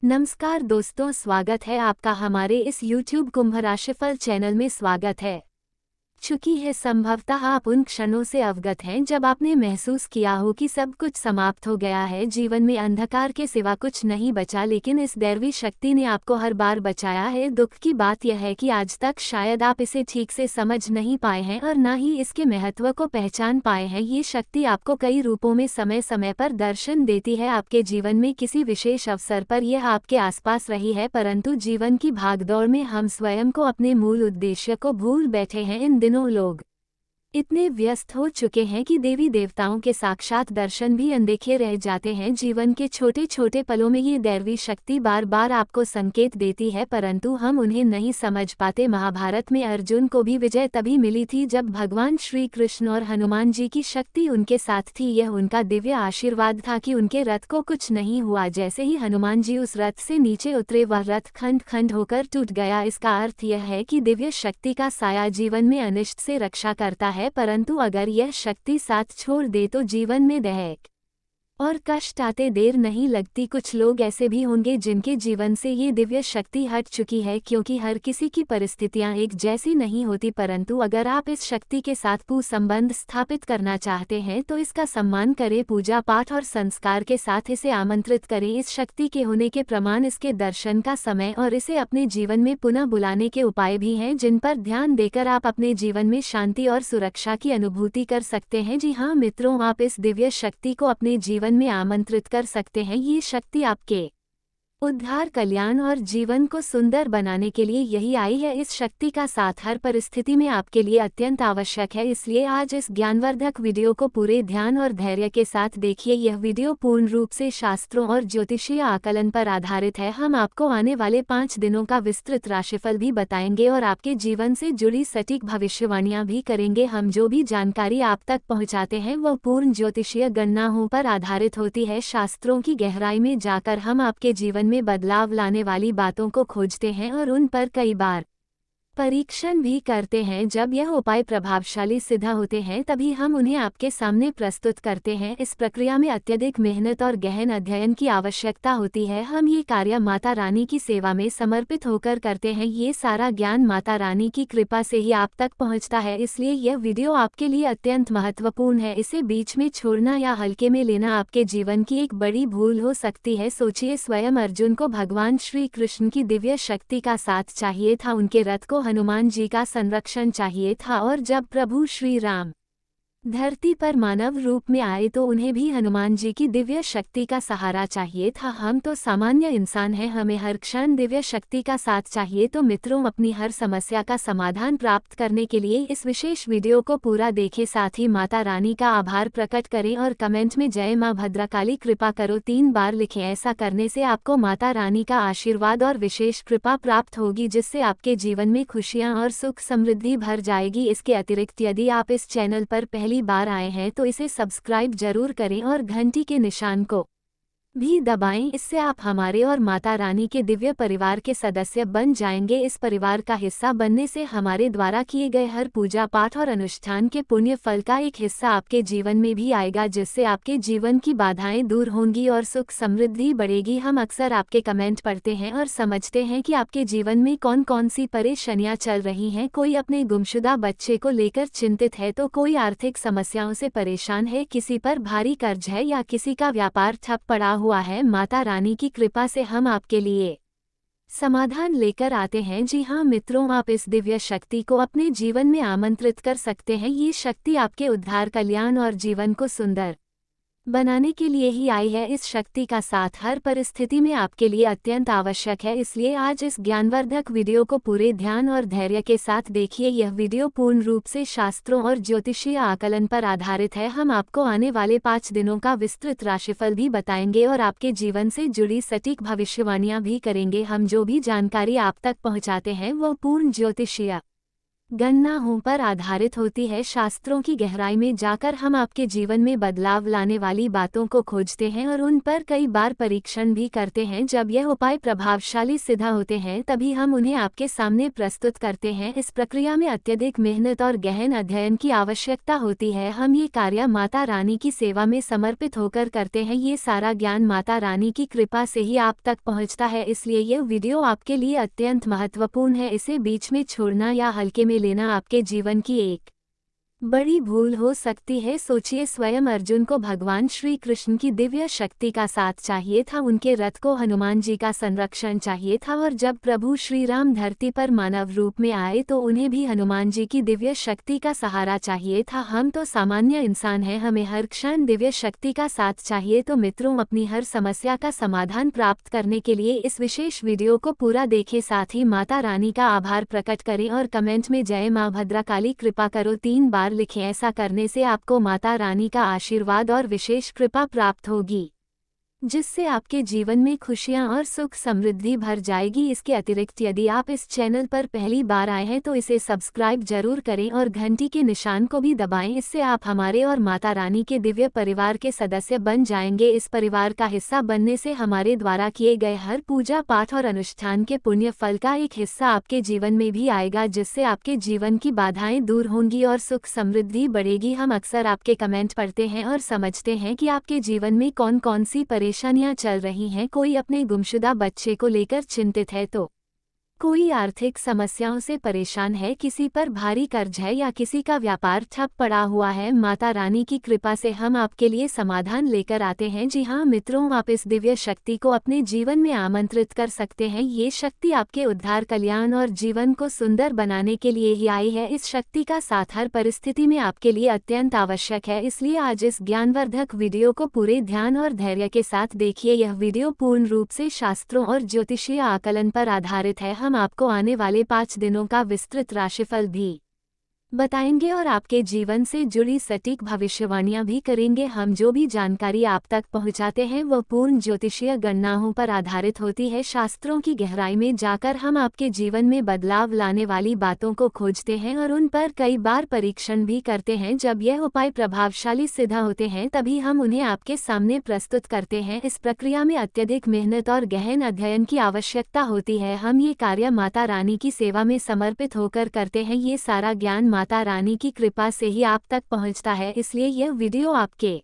नमस्कार दोस्तों, स्वागत है आपका हमारे इस YouTube कुंभ राशिफल चैनल में। स्वागत है। चुकी है संभवतः आप उन क्षणों से अवगत हैं जब आपने महसूस किया हो कि सब कुछ समाप्त हो गया है, जीवन में अंधकार के सिवा कुछ नहीं बचा, लेकिन इस दैवी शक्ति ने आपको हर बार बचाया है। दुख की बात यह है कि आज तक शायद आप इसे ठीक से समझ नहीं पाए हैं और न ही इसके महत्व को पहचान पाए हैं। ये शक्ति आपको कई रूपों में समय समय पर दर्शन देती है। आपके जीवन में किसी विशेष अवसर पर यह आपके आसपास रही है, परंतु जीवन की भागदौड़ में हम स्वयं को, अपने मूल उद्देश्य को भूल बैठे हैं। इन दिनों लोग इतने व्यस्त हो चुके हैं कि देवी देवताओं के साक्षात दर्शन भी अनदेखे रह जाते हैं। जीवन के छोटे छोटे पलों में ये दैवी शक्ति बार बार आपको संकेत देती है, परंतु हम उन्हें नहीं समझ पाते। महाभारत में अर्जुन को भी विजय तभी मिली थी जब भगवान श्री कृष्ण और हनुमान जी की शक्ति उनके साथ थी। यह उनका दिव्य आशीर्वाद था कि उनके रथ को कुछ नहीं हुआ। जैसे ही हनुमान जी उस रथ से नीचे उतरे, वह रथ खंड खंड होकर टूट गया। इसका अर्थ यह है कि दिव्य शक्ति का साया जीवन में अनिष्ट से रक्षा करता है, परंतु अगर यह शक्ति साथ छोड़ दे तो जीवन में दहक और कष्ट आते देर नहीं लगती। कुछ लोग ऐसे भी होंगे जिनके जीवन से ये दिव्य शक्ति हट चुकी है, क्योंकि हर किसी की परिस्थितियां एक जैसी नहीं होती। परंतु अगर आप इस शक्ति के साथ संबंध स्थापित करना चाहते हैं तो इसका सम्मान करें, पूजा पाठ और संस्कार के साथ इसे आमंत्रित करें। इस शक्ति के होने के प्रमाण, इसके दर्शन का समय और इसे अपने जीवन में पुनः बुलाने के उपाय भी हैं, जिन पर ध्यान देकर आप अपने जीवन में शांति और सुरक्षा की अनुभूति कर सकते हैं। जी हाँ मित्रों, आप इस दिव्य शक्ति को अपने जीवन में आमंत्रित कर सकते हैं। ये शक्ति आपके उद्धार, कल्याण और जीवन को सुंदर बनाने के लिए यही आई है। इस शक्ति का साथ हर परिस्थिति में आपके लिए अत्यंत आवश्यक है, इसलिए आज इस ज्ञानवर्धक वीडियो को पूरे ध्यान और धैर्य के साथ देखिए। यह वीडियो पूर्ण रूप से शास्त्रों और ज्योतिषीय आकलन पर आधारित है। हम आपको आने वाले 5 दिनों का विस्तृत राशिफल भी बताएंगे और आपके जीवन से जुड़ी सटीक भविष्यवाणियां भी करेंगे। हम जो भी जानकारी आप तक पहुंचाते हैं वह पूर्ण ज्योतिषीय गणनाओं पर आधारित होती है। शास्त्रों की गहराई में जाकर हम आपके जीवन में बदलाव लाने वाली बातों को खोजते हैं और उन पर कई बार परीक्षण भी करते हैं। जब यह उपाय प्रभावशाली सिद्ध होते हैं तभी हम उन्हें आपके सामने प्रस्तुत करते हैं। इस प्रक्रिया में अत्यधिक मेहनत और गहन अध्ययन की आवश्यकता होती है। हम ये कार्य माता रानी की सेवा में समर्पित होकर करते हैं। ये सारा ज्ञान माता रानी की कृपा से ही आप तक पहुंचता है, इसलिए यह वीडियो आपके लिए अत्यंत महत्वपूर्ण है। इसे बीच में छोड़ना या हल्के में लेना आपके जीवन की एक बड़ी भूल हो सकती है। सोचिए, स्वयं अर्जुन को भगवान श्री कृष्ण की दिव्य शक्ति का साथ चाहिए था, उनके रथ को हनुमान जी का संरक्षण चाहिए था, और जब प्रभु श्री राम धरती पर मानव रूप में आए तो उन्हें भी हनुमान जी की दिव्य शक्ति का सहारा चाहिए था। हम तो सामान्य इंसान हैं, हमें हर क्षण दिव्य शक्ति का साथ चाहिए। तो मित्रों, अपनी हर समस्या का समाधान प्राप्त करने के लिए इस विशेष वीडियो को पूरा देखें। साथ ही माता रानी का आभार प्रकट करें और कमेंट में जय मां भद्रकाली कृपा करो 3 बार लिखें। ऐसा करने से आपको माता रानी का आशीर्वाद और विशेष कृपा प्राप्त होगी, जिससे आपके जीवन में खुशियां और सुख समृद्धि भर जाएगी। इसके अतिरिक्त यदि आप इस चैनल पर पहली बार आए हैं तो इसे सब्सक्राइब जरूर करें और घंटी के निशान को भी दबाएं। इससे आप हमारे और माता रानी के दिव्य परिवार के सदस्य बन जाएंगे। इस परिवार का हिस्सा बनने से हमारे द्वारा किए गए हर पूजा पाठ और अनुष्ठान के पुण्य फल का एक हिस्सा आपके जीवन में भी आएगा, जिससे आपके जीवन की बाधाएं दूर होंगी और सुख समृद्धि बढ़ेगी। हम अक्सर आपके कमेंट पढ़ते हैं और समझते हैं कि आपके जीवन में कौन कौन सी परेशानियां चल रही हैं। कोई अपने गुमशुदा बच्चे को लेकर चिंतित है, तो कोई आर्थिक समस्याओं से परेशान है, किसी पर भारी कर्ज है या किसी का व्यापार ठप पड़ा हुआ है। माता रानी की कृपा से हम आपके लिए समाधान लेकर आते हैं। जी हाँ मित्रों, आप इस दिव्य शक्ति को अपने जीवन में आमंत्रित कर सकते हैं। ये शक्ति आपके उद्धार, कल्याण और जीवन को सुंदर बनाने के लिए ही आई है। इस शक्ति का साथ हर परिस्थिति में आपके लिए अत्यंत आवश्यक है, इसलिए आज इस ज्ञानवर्धक वीडियो को पूरे ध्यान और धैर्य के साथ देखिए। यह वीडियो पूर्ण रूप से शास्त्रों और ज्योतिषीय आकलन पर आधारित है। हम आपको आने वाले 5 दिनों का विस्तृत राशिफल भी बताएंगे और आपके जीवन से जुड़ी सटीक भविष्यवाणियां भी करेंगे। हम जो भी जानकारी आप तक पहुंचाते हैं वह पूर्ण ज्योतिषीय गणनाओं पर आधारित होती है। शास्त्रों की गहराई में जाकर हम आपके जीवन में बदलाव लाने वाली बातों को खोजते हैं और उन पर कई बार परीक्षण भी करते हैं। जब यह उपाय प्रभावशाली सिद्ध होते हैं तभी हम उन्हें आपके सामने प्रस्तुत करते हैं। इस प्रक्रिया में अत्यधिक मेहनत और गहन अध्ययन की आवश्यकता होती है। हम ये कार्य माता रानी की सेवा में समर्पित होकर करते हैं। ये सारा ज्ञान माता रानी की कृपा से ही आप तक पहुँचता है, इसलिए यह वीडियो आपके लिए अत्यंत महत्वपूर्ण है। इसे बीच में छोड़ना या हल्के में लेना आपके जीवन की एक बड़ी भूल हो सकती है। सोचिए, स्वयं अर्जुन को भगवान श्री कृष्ण की दिव्य शक्ति का साथ चाहिए था, उनके रथ को हनुमान जी का संरक्षण चाहिए था, और जब प्रभु श्री राम धरती पर मानव रूप में आए तो उन्हें भी हनुमान जी की दिव्य शक्ति का सहारा चाहिए था। हम तो सामान्य इंसान हैं, हमें हर क्षण दिव्य शक्ति का साथ चाहिए। तो मित्रों, अपनी हर समस्या का समाधान प्राप्त करने के लिए इस विशेष वीडियो को पूरा देखें, साथ ही माता रानी का आभार प्रकट करें और कमेंट में जय मां भद्रकाली कृपा करो 3 बार लिखें। ऐसा करने से आपको माता रानी का आशीर्वाद और विशेष कृपा प्राप्त होगी, जिससे आपके जीवन में खुशियां और सुख समृद्धि भर जाएगी। इसके अतिरिक्त यदि आप इस चैनल पर पहली बार आए हैं तो इसे सब्सक्राइब जरूर करें और घंटी के निशान को भी दबाएं। इससे आप हमारे और माता रानी के दिव्य परिवार के सदस्य बन जाएंगे। इस परिवार का हिस्सा बनने से हमारे द्वारा किए गए हर पूजा पाठ और अनुष्ठान के पुण्य फल का एक हिस्सा आपके जीवन में भी आएगा, जिससे आपके जीवन की बाधाएं दूर होंगी और सुख समृद्धि बढ़ेगी। हम अक्सर आपके कमेंट पढ़ते हैं और समझते हैं कि आपके जीवन में कौन कौन सी परेशानियां चल रही हैं। कोई अपने गुमशुदा बच्चे को लेकर चिंतित है तो कोई आर्थिक समस्याओं से परेशान है, किसी पर भारी कर्ज है या किसी का व्यापार ठप पड़ा हुआ है। माता रानी की कृपा से हम आपके लिए समाधान लेकर आते हैं। जी हाँ मित्रों, आप इस दिव्य शक्ति को अपने जीवन में आमंत्रित कर सकते हैं। ये शक्ति आपके उद्धार, कल्याण और जीवन को सुंदर बनाने के लिए ही आई है। इस शक्ति का साथ हर परिस्थिति में आपके लिए अत्यंत आवश्यक है, इसलिए आज इस ज्ञानवर्धक वीडियो को पूरे ध्यान और धैर्य के साथ देखिए। यह वीडियो पूर्ण रूप से शास्त्रों और ज्योतिषीय आकलन पर आधारित है। हम आपको आने वाले 5 दिनों का विस्तृत राशिफल भी बताएंगे और आपके जीवन से जुड़ी सटीक भविष्यवाणियां भी करेंगे। हम जो भी जानकारी आप तक पहुंचाते हैं वह पूर्ण ज्योतिषीय गणनाओं पर आधारित होती है। शास्त्रों की गहराई में जाकर हम आपके जीवन में बदलाव लाने वाली बातों को खोजते हैं और उन पर कई बार परीक्षण भी करते हैं। जब यह उपाय प्रभावशाली सिद्ध होते हैं तभी हम उन्हें आपके सामने प्रस्तुत करते हैं। इस प्रक्रिया में अत्यधिक मेहनत और गहन अध्ययन की आवश्यकता होती है। हम ये कार्य माता रानी की सेवा में समर्पित होकर करते हैं। ये सारा ज्ञान माता रानी की कृपा से ही आप तक पहुंचता है, इसलिए यह वीडियो आपके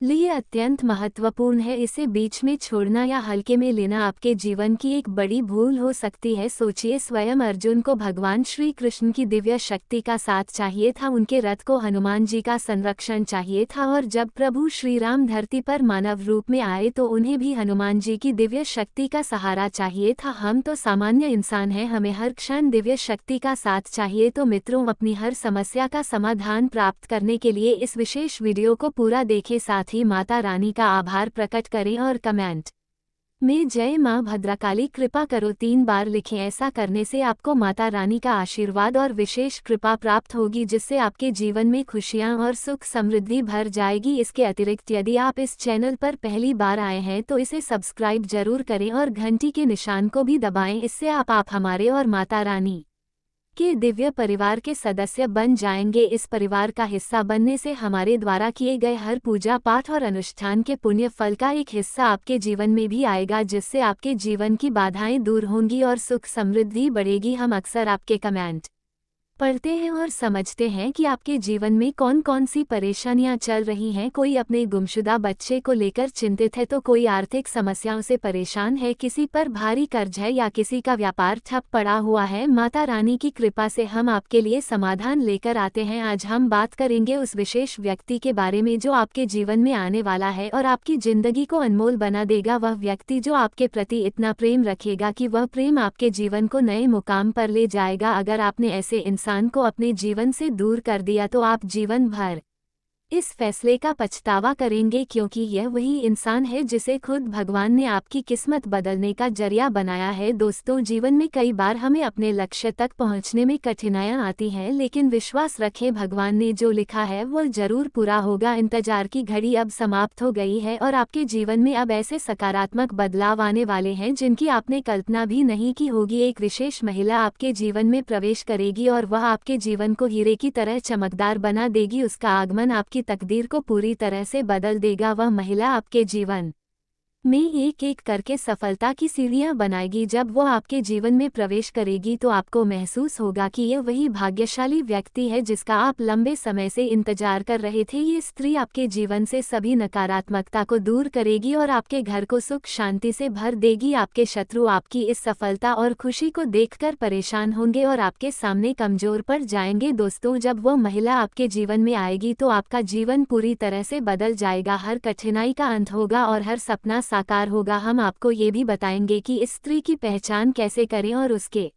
लिए अत्यंत महत्वपूर्ण है। इसे बीच में छोड़ना या हल्के में लेना आपके जीवन की एक बड़ी भूल हो सकती है। सोचिए, स्वयं अर्जुन को भगवान श्री कृष्ण की दिव्य शक्ति का साथ चाहिए था, उनके रथ को हनुमान जी का संरक्षण चाहिए था, और जब प्रभु श्री राम धरती पर मानव रूप में आए तो उन्हें भी हनुमान जी की दिव्य शक्ति का सहारा चाहिए था। हम तो सामान्य इंसान हैं, हमें हर क्षण दिव्य शक्ति का साथ चाहिए। तो मित्रों, अपनी हर समस्या का समाधान प्राप्त करने के लिए इस विशेष वीडियो को पूरा देखें, साथ ही माता रानी का आभार प्रकट करें और कमेंट में जय मां भद्रकाली कृपा करो 3 बार लिखें। ऐसा करने से आपको माता रानी का आशीर्वाद और विशेष कृपा प्राप्त होगी, जिससे आपके जीवन में खुशियां और सुख समृद्धि भर जाएगी। इसके अतिरिक्त यदि आप इस चैनल पर पहली बार आए हैं तो इसे सब्सक्राइब जरूर करें और घंटी के निशान को भी दबाएं। इससे आप हमारे और माता रानी के दिव्य परिवार के सदस्य बन जाएंगे। इस परिवार का हिस्सा बनने से हमारे द्वारा किए गए हर पूजा पाठ और अनुष्ठान के पुण्य फल का एक हिस्सा आपके जीवन में भी आएगा, जिससे आपके जीवन की बाधाएं दूर होंगी और सुख समृद्धि बढ़ेगी। हम अक्सर आपके कमेंट पढ़ते हैं और समझते हैं कि आपके जीवन में कौन कौन सी परेशानियां चल रही हैं। कोई अपने गुमशुदा बच्चे को लेकर चिंतित है तो कोई आर्थिक समस्याओं से परेशान है, किसी पर भारी कर्ज है या किसी का व्यापार ठप पड़ा हुआ है। माता रानी की कृपा से हम आपके लिए समाधान लेकर आते हैं। आज हम बात करेंगे उस विशेष व्यक्ति के बारे में जो आपके जीवन में आने वाला है और आपकी जिंदगी को अनमोल बना देगा। वह व्यक्ति जो आपके प्रति इतना प्रेम रखेगा कि वह प्रेम आपके जीवन को नए मुकाम पर ले जाएगा। अगर आपने ऐसे इंसान को अपने जीवन से दूर कर दिया तो आप जीवन भर इस फैसले का पछतावा करेंगे, क्योंकि यह वही इंसान है जिसे खुद भगवान ने आपकी किस्मत बदलने का जरिया बनाया है। दोस्तों, जीवन में कई बार हमें अपने लक्ष्य तक पहुंचने में कठिनाइयां आती हैं, लेकिन विश्वास रखें, भगवान ने जो लिखा है वो जरूर पूरा होगा। इंतजार की घड़ी अब समाप्त हो गई है और आपके जीवन में अब ऐसे सकारात्मक बदलाव आने वाले हैं जिनकी आपने कल्पना भी नहीं की होगी। एक विशेष महिला आपके जीवन में प्रवेश करेगी और वह आपके जीवन को हीरे की तरह चमकदार बना देगी। उसका आगमन आपकी तकदीर को पूरी तरह से बदल देगा। वह महिला आपके जीवन में एक एक करके सफलता की सीढ़ियां बनाएगी। जब वो आपके जीवन में प्रवेश करेगी तो आपको महसूस होगा कि यह वही भाग्यशाली व्यक्ति है जिसका आप लंबे समय से इंतजार कर रहे थे। ये स्त्री आपके जीवन से सभी नकारात्मकता को दूर करेगी और आपके घर को सुख शांति से भर देगी। आपके शत्रु आपकी इस सफलता और खुशी को देखकर परेशान होंगे और आपके सामने कमजोर पड़ जाएंगे। दोस्तों, जब वो महिला आपके जीवन में आएगी तो आपका जीवन पूरी तरह से बदल जाएगा। हर कठिनाई का अंत होगा और हर सपना साकार होगा। हम आपको ये भी बताएंगे कि इस स्त्री की पहचान कैसे करें और उसके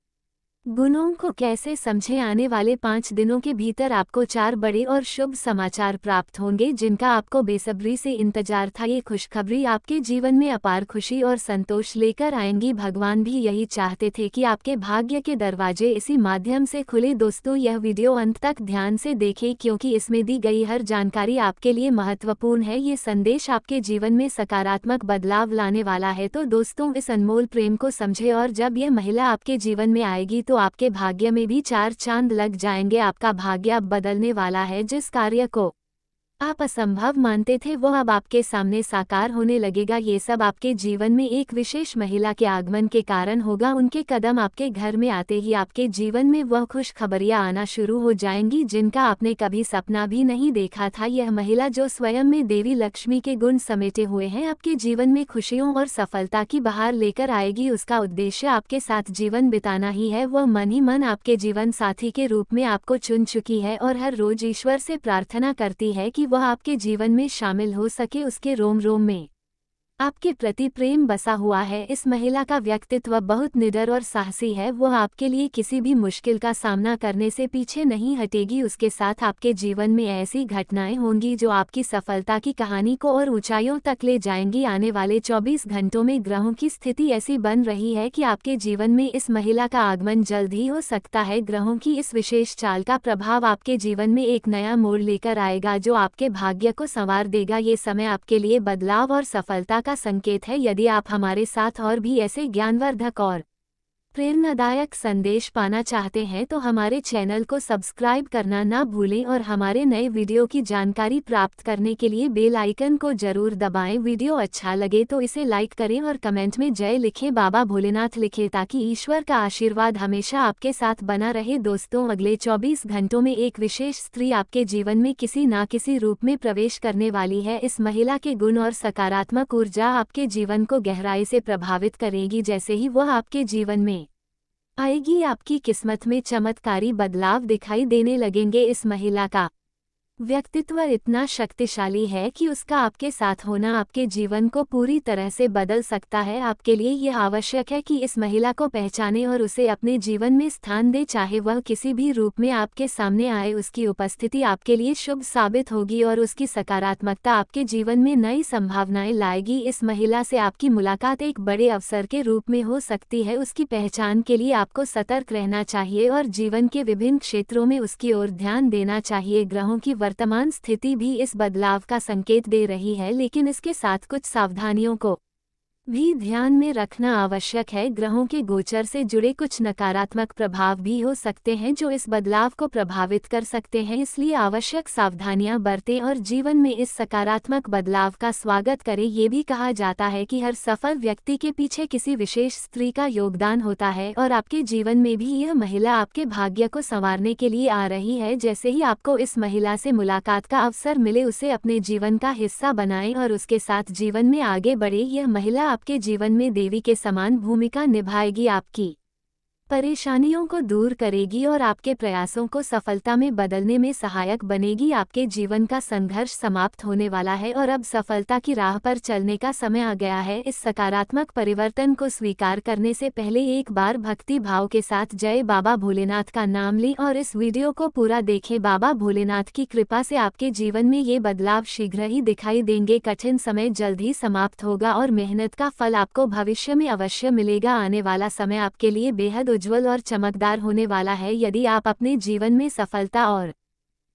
गुणों को कैसे समझें। आने वाले 5 दिनों के भीतर आपको 4 बड़े और शुभ समाचार प्राप्त होंगे जिनका आपको बेसब्री से इंतजार था। ये खुशखबरी आपके जीवन में अपार खुशी और संतोष लेकर आएंगी। भगवान भी यही चाहते थे कि आपके भाग्य के दरवाजे इसी माध्यम से खुले। दोस्तों, यह वीडियो अंत तक ध्यान से देखें, क्योंकि इसमें दी गई हर जानकारी आपके लिए महत्वपूर्ण है। ये संदेश आपके जीवन में सकारात्मक बदलाव लाने वाला है। तो दोस्तों, इस अनमोल प्रेम को समझे और जब यह महिला आपके जीवन में आएगी तो आपके भाग्य में भी 4 चांद लग जाएंगे। आपका भाग्य अब बदलने वाला है। जिस कार्य को आप असंभव मानते थे वो अब आपके सामने साकार होने लगेगा। ये सब आपके जीवन में एक विशेष महिला के आगमन के कारण होगा। उनके कदम आपके घर में आते ही आपके जीवन में वह खुशखबरियां आना शुरू हो जाएंगी जिनका आपने कभी सपना भी नहीं देखा था। यह महिला जो स्वयं में देवी लक्ष्मी के गुण समेटे हुए हैं, आपके जीवन में खुशियों और सफलता की बहार लेकर आएगी। उसका उद्देश्य आपके साथ जीवन बिताना ही है। वह मन ही मन आपके जीवन साथी के रूप में आपको चुन चुकी है और हर रोज ईश्वर से प्रार्थना करती है कि वह आपके जीवन में शामिल हो सके। उसके रोम रोम में आपके प्रति प्रेम बसा हुआ है। इस महिला का व्यक्तित्व बहुत निडर और साहसी है। वह आपके लिए किसी भी मुश्किल का सामना करने से पीछे नहीं हटेगी। उसके साथ आपके जीवन में ऐसी घटनाएं होंगी जो आपकी सफलता की कहानी को और ऊंचाइयों तक ले जाएंगी। आने वाले 24 घंटों में ग्रहों की स्थिति ऐसी बन रही है कि आपके जीवन में इस महिला का आगमन जल्द ही हो सकता है। ग्रहों की इस विशेष चाल का प्रभाव आपके जीवन में एक नया मोड़ लेकर आएगा जो आपके भाग्य को संवार देगा। ये समय आपके लिए बदलाव और सफलता का संकेत है। यदि आप हमारे साथ और भी ऐसे ज्ञानवर्धक और प्रेरणादायक संदेश पाना चाहते हैं तो हमारे चैनल को सब्सक्राइब करना ना भूलें और हमारे नए वीडियो की जानकारी प्राप्त करने के लिए बेल आइकन को जरूर दबाएं। वीडियो अच्छा लगे तो इसे लाइक करें और कमेंट में जय लिखें, बाबा भोलेनाथ लिखें, ताकि ईश्वर का आशीर्वाद हमेशा आपके साथ बना रहे। दोस्तों, अगले 24 घंटों में एक विशेष स्त्री आपके जीवन में किसी न किसी रूप में प्रवेश करने वाली है। इस महिला के गुण और सकारात्मक ऊर्जा आपके जीवन को गहराई से प्रभावित करेगी। जैसे ही वह आपके जीवन में आएगी, आपकी किस्मत में चमत्कारी बदलाव दिखाई देने लगेंगे। इस महिला का व्यक्तित्व इतना शक्तिशाली है कि उसका आपके साथ होना आपके जीवन को पूरी तरह से बदल सकता है। आपके लिए यह आवश्यक है कि इस महिला को पहचानें और उसे अपने जीवन में स्थान दें। चाहे वह किसी भी रूप में आपके सामने आए, उसकी उपस्थिति आपके लिए शुभ साबित होगी और उसकी सकारात्मकता आपके जीवन में नई संभावनाएं लाएगी। इस महिला से आपकी मुलाकात एक बड़े अवसर के रूप में हो सकती है। उसकी पहचान के लिए आपको सतर्क रहना चाहिए और जीवन के विभिन्न क्षेत्रों में उसकी ओर ध्यान देना चाहिए। ग्रहों की वर्तमान स्थिति भी इस बदलाव का संकेत दे रही है, लेकिन इसके साथ कुछ सावधानियों को भी ध्यान में रखना आवश्यक है। ग्रहों के गोचर से जुड़े कुछ नकारात्मक प्रभाव भी हो सकते हैं जो इस बदलाव को प्रभावित कर सकते हैं, इसलिए आवश्यक सावधानियां बरतें और जीवन में इस सकारात्मक बदलाव का स्वागत करें। ये भी कहा जाता है कि हर सफल व्यक्ति के पीछे किसी विशेष स्त्री का योगदान होता है और आपके जीवन में भी यह महिला आपके भाग्य को संवारने के लिए आ रही है। जैसे ही आपको इस महिला से मुलाकात का अवसर मिले, उसे अपने जीवन का हिस्सा बनाएं और उसके साथ जीवन में आगे बढ़े। यह महिला आपके जीवन में देवी के समान भूमिका निभाएगी। आपकी परेशानियों को दूर करेगी और आपके प्रयासों को सफलता में बदलने में सहायक बनेगी। आपके जीवन का संघर्ष समाप्त होने वाला है और अब सफलता की राह पर चलने का समय आ गया है। इस सकारात्मक परिवर्तन को स्वीकार करने से पहले एक बार भक्ति भाव के साथ जय बाबा भोलेनाथ का नाम लें और इस वीडियो को पूरा देखें। बाबा भोलेनाथ की कृपा से आपके जीवन में ये बदलाव शीघ्र ही दिखाई देंगे। कठिन समय जल्द ही समाप्त होगा और मेहनत का फल आपको भविष्य में अवश्य मिलेगा। आने वाला समय आपके लिए बेहद उज्जवल और चमकदार होने वाला है। यदि आप अपने जीवन में सफलता और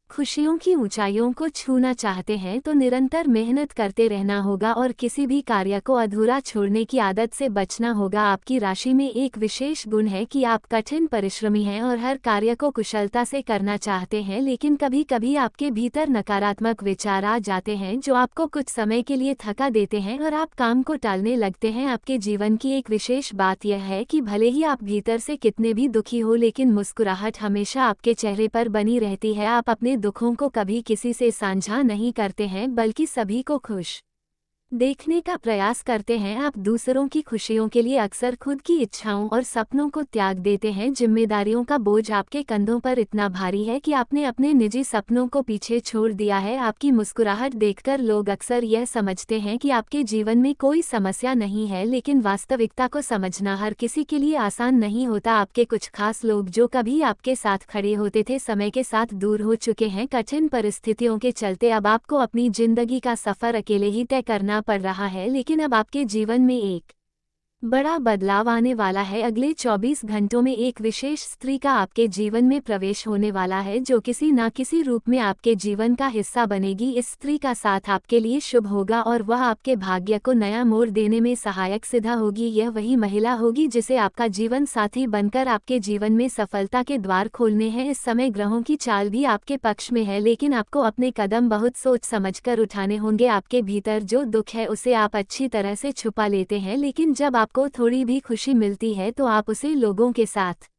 खुशियों की ऊंचाइयों को छूना चाहते हैं तो निरंतर मेहनत करते रहना होगा और किसी भी कार्य को अधूरा छोड़ने की आदत से बचना होगा। आपकी राशि में एक विशेष गुण है कि आप कठिन परिश्रमी हैं और हर कार्य को कुशलता से करना चाहते हैं, लेकिन कभी कभी आपके भीतर नकारात्मक विचार आ जाते हैं जो आपको कुछ समय के लिए थका देते हैं और आप काम को टालने लगते हैं। आपके जीवन की एक विशेष बात यह है कि भले ही आप भीतर से कितने भी दुखी हो, लेकिन मुस्कुराहट हमेशा आपके चेहरे पर बनी रहती है। आप अपने दुखों को कभी किसी से साझा नहीं करते हैं, बल्कि सभी को खुश देखने का प्रयास करते हैं। आप दूसरों की खुशियों के लिए अक्सर खुद की इच्छाओं और सपनों को त्याग देते हैं। जिम्मेदारियों का बोझ आपके कंधों पर इतना भारी है कि आपने अपने निजी सपनों को पीछे छोड़ दिया है। आपकी मुस्कुराहट देखकर लोग अक्सर यह समझते हैं कि आपके जीवन में कोई समस्या नहीं है, लेकिन वास्तविकता को समझना हर किसी के लिए आसान नहीं होता। आपके कुछ खास लोग जो कभी आपके साथ खड़े होते थे, समय के साथ दूर हो चुके हैं। कठिन परिस्थितियों के चलते अब आपको अपनी जिंदगी का सफर अकेले ही तय करना पड़ रहा है, लेकिन अब आपके जीवन में एक बड़ा बदलाव आने वाला है। अगले 24 घंटों में एक विशेष स्त्री का आपके जीवन में प्रवेश होने वाला है जो किसी न किसी रूप में आपके जीवन का हिस्सा बनेगी। इस स्त्री का साथ आपके लिए शुभ होगा और वह आपके भाग्य को नया मोड़ देने में सहायक सिद्ध होगी। यह वही महिला होगी जिसे आपका जीवन साथी बनकर आपके जीवन में सफलता के द्वार खोलने हैं। इस समय ग्रहों की चाल भी आपके पक्ष में है, लेकिन आपको अपने कदम बहुत सोच समझकर उठाने होंगे। आपके भीतर जो दुख है उसे आप अच्छी तरह से छुपा लेते हैं, लेकिन जब आपको थोड़ी भी खुशी मिलती है तो आप उसे लोगों के साथ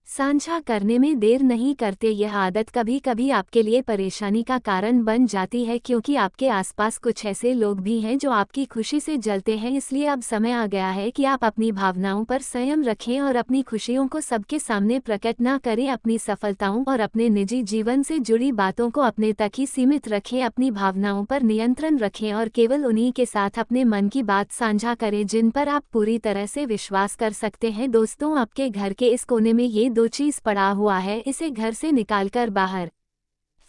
साझा करने में देर नहीं करते। यह आदत कभी कभी आपके लिए परेशानी का कारण बन जाती है, क्योंकि आपके आसपास कुछ ऐसे लोग भी हैं जो आपकी खुशी से जलते हैं। इसलिए अब समय आ गया है कि आप अपनी भावनाओं पर संयम रखें और अपनी खुशियों को सबके सामने प्रकट न करें। अपनी सफलताओं और अपने निजी जीवन से जुड़ी बातों को अपने तक ही सीमित रखें। अपनी भावनाओं पर नियंत्रण रखें और केवल उन्हीं के साथ अपने मन की बात साझा करें जिन पर आप पूरी तरह से विश्वास कर सकते हैं। दोस्तों, आपके घर के इस कोने में ये दो चीज पड़ा हुआ है, इसे घर से निकालकर बाहर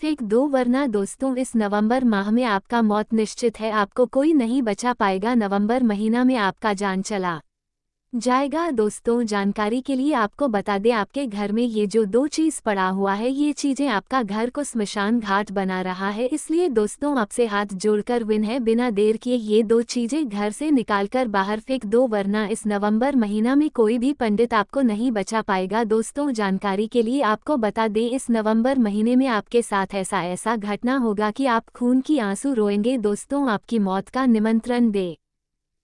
फेंक दो, वरना दोस्तों इस नवंबर माह में आपका मौत निश्चित है। आपको कोई नहीं बचा पाएगा। नवंबर महीना में आपका जान चला जाएगा। दोस्तों, जानकारी के लिए आपको बता दें, आपके घर में ये जो दो चीज पड़ा हुआ है, ये चीजें आपका घर को स्मशान घाट बना रहा है। इसलिए दोस्तों, आपसे हाथ जोड़कर विनय, बिना देर किए ये दो चीजें घर से निकालकर बाहर फेंक दो, वरना इस नवंबर महीना में कोई भी पंडित आपको नहीं बचा पाएगा। दोस्तों, जानकारी के लिए आपको बता दें, इस नवंबर महीने में आपके साथ ऐसा घटना होगा कि आप खून की आंसू रोएंगे। दोस्तों, आपकी मौत का निमंत्रण दे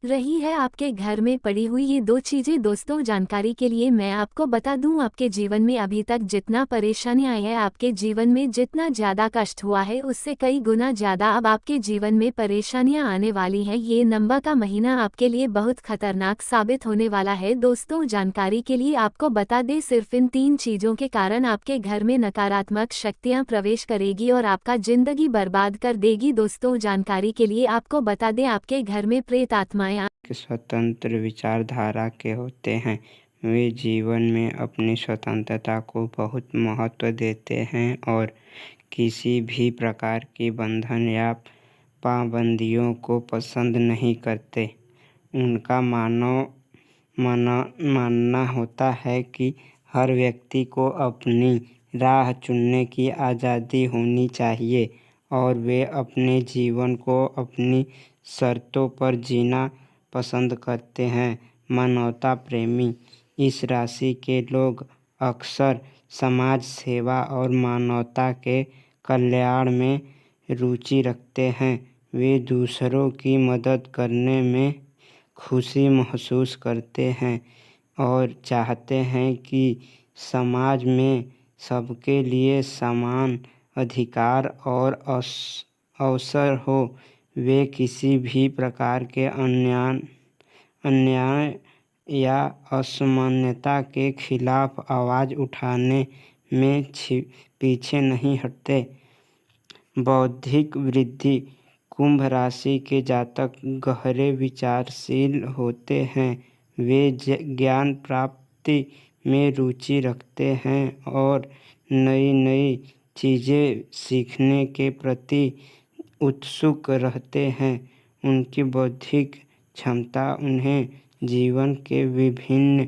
रही है आपके घर में पड़ी हुई ये दो चीजें। दोस्तों, जानकारी के लिए मैं आपको बता दूं, आपके जीवन में अभी तक जितना परेशानियां आई है, आपके जीवन में जितना ज्यादा कष्ट हुआ है, उससे कई गुना ज्यादा अब आपके जीवन में परेशानियां आने वाली हैं। ये नवंबर का महीना आपके लिए बहुत खतरनाक साबित होने वाला है। दोस्तों, जानकारी के लिए आपको बता दें, सिर्फ इन 3 चीजों के कारण आपके घर में नकारात्मक शक्तियां प्रवेश करेगी और आपका जिंदगी बर्बाद कर देगी। दोस्तों, जानकारी के लिए आपको बता दें, आपके घर में प्रेत आत्माएं स्वतंत्र विचारधारा के होते हैं। वे जीवन में अपनी स्वतंत्रता को बहुत महत्व देते हैं और किसी भी प्रकार की बंधन या पाबंदियों को पसंद नहीं करते। उनका मानना होता है कि हर व्यक्ति को अपनी राह चुनने की आज़ादी होनी चाहिए और वे अपने जीवन को अपनी शर्तों पर जीना पसंद करते हैं। मानवता प्रेमी इस राशि के लोग अक्सर समाज सेवा और मानवता के कल्याण में रुचि रखते हैं। वे दूसरों की मदद करने में खुशी महसूस करते हैं और चाहते हैं कि समाज में सबके लिए समान अधिकार और अवसर हो। वे किसी भी प्रकार के अन्याय या असामान्यता के खिलाफ आवाज़ उठाने में पीछे नहीं हटते। बौद्धिक वृद्धि। कुंभ राशि के जातक गहरे विचारशील होते हैं। वे ज्ञान प्राप्ति में रुचि रखते हैं और नई नई चीज़ें सीखने के प्रति उत्सुक रहते हैं। उनकी बौद्धिक क्षमता उन्हें जीवन के विभिन्न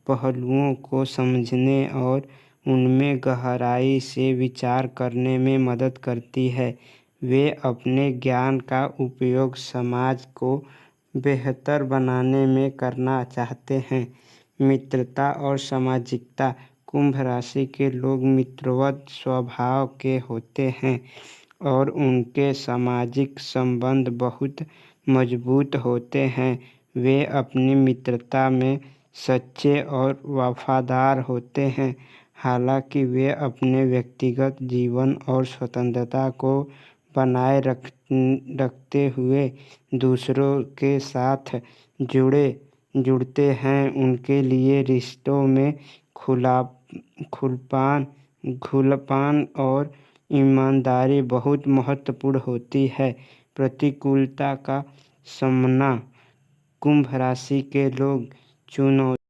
पहलुओं को समझने और उनमें गहराई से विचार करने में मदद करती है। वे अपने ज्ञान का उपयोग समाज को बेहतर बनाने में करना चाहते हैं। मित्रता और सामाजिकता। कुंभ राशि के लोग मित्रवत स्वभाव के होते हैं और उनके सामाजिक संबंध बहुत मजबूत होते हैं। वे अपनी मित्रता में सच्चे और वफादार होते हैं। हालांकि वे अपने व्यक्तिगत जीवन और स्वतंत्रता को बनाए रखते हुए दूसरों के साथ जुड़ते हैं। उनके लिए रिश्तों में खुलापन और ईमानदारी बहुत महत्वपूर्ण होती है। प्रतिकूलता का सामना। कुंभ राशि के लोग चुनौती